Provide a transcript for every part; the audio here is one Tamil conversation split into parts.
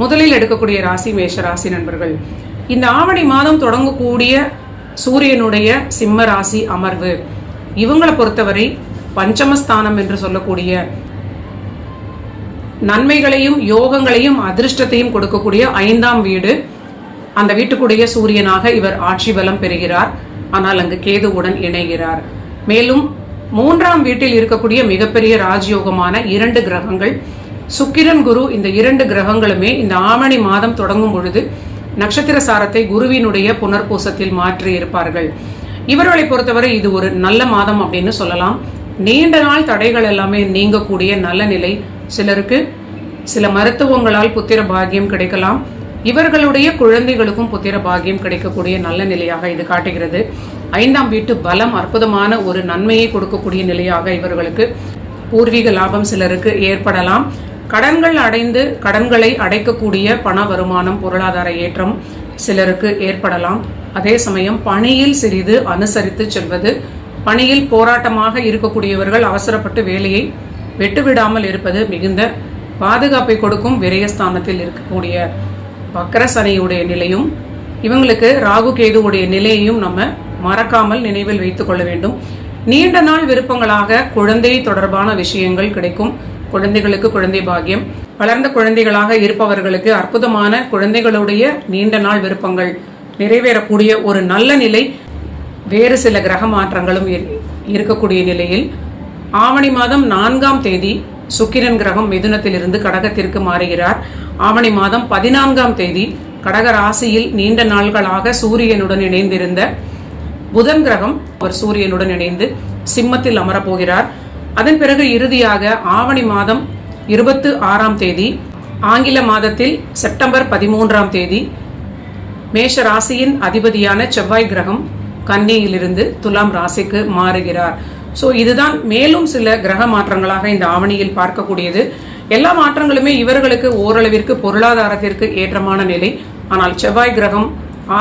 முதலில் எடுக்கக்கூடிய ராசி மேஷ ராசி நண்பர்கள். இந்த ஆவணி மாதம் தொடங்கக்கூடிய சூரியனுடைய சிம்ம ராசி அமர்வு இவங்களை பொறுத்தவரை பஞ்சமஸ்தானம் என்று சொல்லக்கூடிய நன்மைகளையும் யோகங்களையும் அதிர்ஷ்டத்தையும் கொடுக்கக்கூடிய 5ஆம் வீடு. அந்த வீட்டுக்குடைய சூரியனாக இவர் ஆட்சி பலம் பெறுகிறார். ஆனால் அங்கு கேதுவுடன் இணைகிறார். மேலும் 3ஆம் வீட்டில் இருக்கக்கூடிய மிகப்பெரிய ராஜயோகமான 2 கிரகங்கள் சுக்கிரன் குரு, இந்த 2 கிரகங்களுமே இந்த ஆவணி மாதம் தொடங்கும் பொழுது நட்சத்திர சாரத்தை குருவினுடைய புனர்பூசத்தில் மாற்றி இருப்பார்கள். இவர்களை பொறுத்தவரை இது ஒரு நல்ல மாதம் அப்படின்னு சொல்லலாம். நீண்ட நாள் தடைகள் எல்லாமே நீங்கக்கூடிய நல்ல நிலை. சிலருக்கு சில மருத்துவங்களால் புத்திர பாக்கியம் கிடைக்கலாம். இவர்களுடைய குழந்தைகளுக்கும் புத்திர பாக்கியம் கிடைக்கக்கூடிய நல்ல நிலையாக இது காட்டுகிறது. 5ஆம் வீட்டு பலம் அற்புதமான ஒரு நன்மையை கொடுக்கக்கூடிய நிலையாக இவர்களுக்கு பூர்வீக லாபம் சிலருக்கு ஏற்படலாம். கடன்கள் அடைந்து கடன்களை அடைக்கக்கூடிய பண வருமானம், பொருளாதார ஏற்றம் சிலருக்கு ஏற்படலாம். அதே சமயம் பணியில் சிறிது அனுசரித்து செல்வது, பணியில் போராட்டமாக இருக்கக்கூடியவர்கள் அவசரப்பட்டு வேலையை விட்டுவிடாமல் இருப்பது மிகுந்த பாதுகாப்பை கொடுக்கும். விரயஸ்தானத்தில் இருக்கக்கூடிய வக்கர சனியுடைய நிலையும் இவங்களுக்கு ராகு கேதுவுடைய நிலையையும் நம்ம மறக்காமல் நினைவில் வைத்துக் கொள்ள வேண்டும். நீண்ட நாள் விருப்பங்களாக குழந்தை தொடர்பான விஷயங்கள் கிடைக்கும். குழந்தைகளுக்கு குழந்தை பாக்கியம், வளர்ந்த குழந்தைகளாக இருப்பவர்களுக்கு அற்புதமான குழந்தைகளுடைய நீண்ட நாள் விருப்பங்கள் நிறைவேறக்கூடிய ஒரு நல்ல நிலை. வேறு சில கிரக மாற்றங்களும் இருக்கக்கூடிய நிலையில் ஆவணி மாதம் 4ஆம் தேதி சுக்கிரன் கிரகம் மிதுனத்திலிருந்து கடகத்திற்கு மாறுகிறார். ஆவணி மாதம் 14ஆம் தேதி கடக ராசியில் நீண்ட நாள்களாக சூரியனுடன் இணைந்திருந்த புதன் கிரகம் அவர் சூரியனுடன் இணைந்து சிம்மத்தில் அமரப்போகிறார். அதன் பிறகு இறுதியாக ஆவணி மாதம் 26ஆம் தேதி, ஆங்கில மாதத்தில் செப்டம்பர் 13ஆம் தேதி மேஷ ராசியின் அதிபதியான செவ்வாய் கிரகம் கன்னியிலிருந்து துலாம் ராசிக்கு மாறுகிறார். ஸோ இதுதான் மேலும் சில கிரக மாற்றங்களாக இந்த ஆவணியில் பார்க்கக்கூடியது. எல்லா மாற்றங்களுமே இவர்களுக்கு ஓரளவிற்கு பொருளாதாரத்திற்கு ஏற்றமான நிலை. ஆனால் செவ்வாய் கிரகம்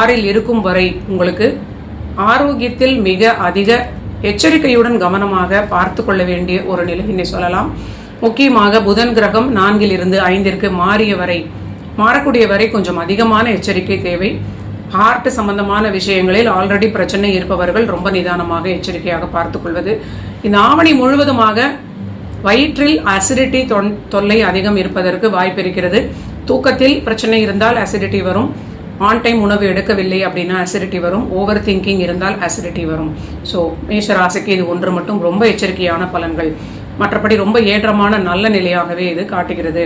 6இல் இருக்கும் வரை உங்களுக்கு ஆரோக்கியத்தில் மிக அதிக எச்சரிக்கையுடன் கவனமாக பார்த்து கொள்ள வேண்டிய ஒரு நிலையினை சொல்லலாம். முக்கியமாக புதன் கிரகம் 4இலிருந்து 5ற்கு மாறக்கூடிய வரை கொஞ்சம் அதிகமான எச்சரிக்கை தேவை. ஹார்ட் சம்பந்தமான விஷயங்களில் ஆல்ரெடி பிரச்சனை இருப்பவர்கள் ரொம்ப நிதானமாக எச்சரிக்கையாக பார்த்துக் கொள்வது. இந்த ஆவணி முழுவதுமாக வயிற்றில் அசிடிட்டி தொல்லை அதிகம் இருப்பதற்கு வாய்ப்பு இருக்கிறது. தூக்கத்தில் பிரச்சனை இருந்தால் அசிடிட்டி வரும். ஆன் டைம் உணவு எடுக்கவில்லை அப்படின்னா அசிடிட்டி வரும். ஓவர் திங்கிங் இருந்தால் அசிடிட்டி வரும். ஸோ மேஷ ராசிக்கு இது ஒன்று மட்டும் ரொம்ப எச்சரிக்கையான பலன்கள். மற்றபடி ரொம்ப ஏற்றமான நல்ல நிலையாகவே இது காட்டுகிறது.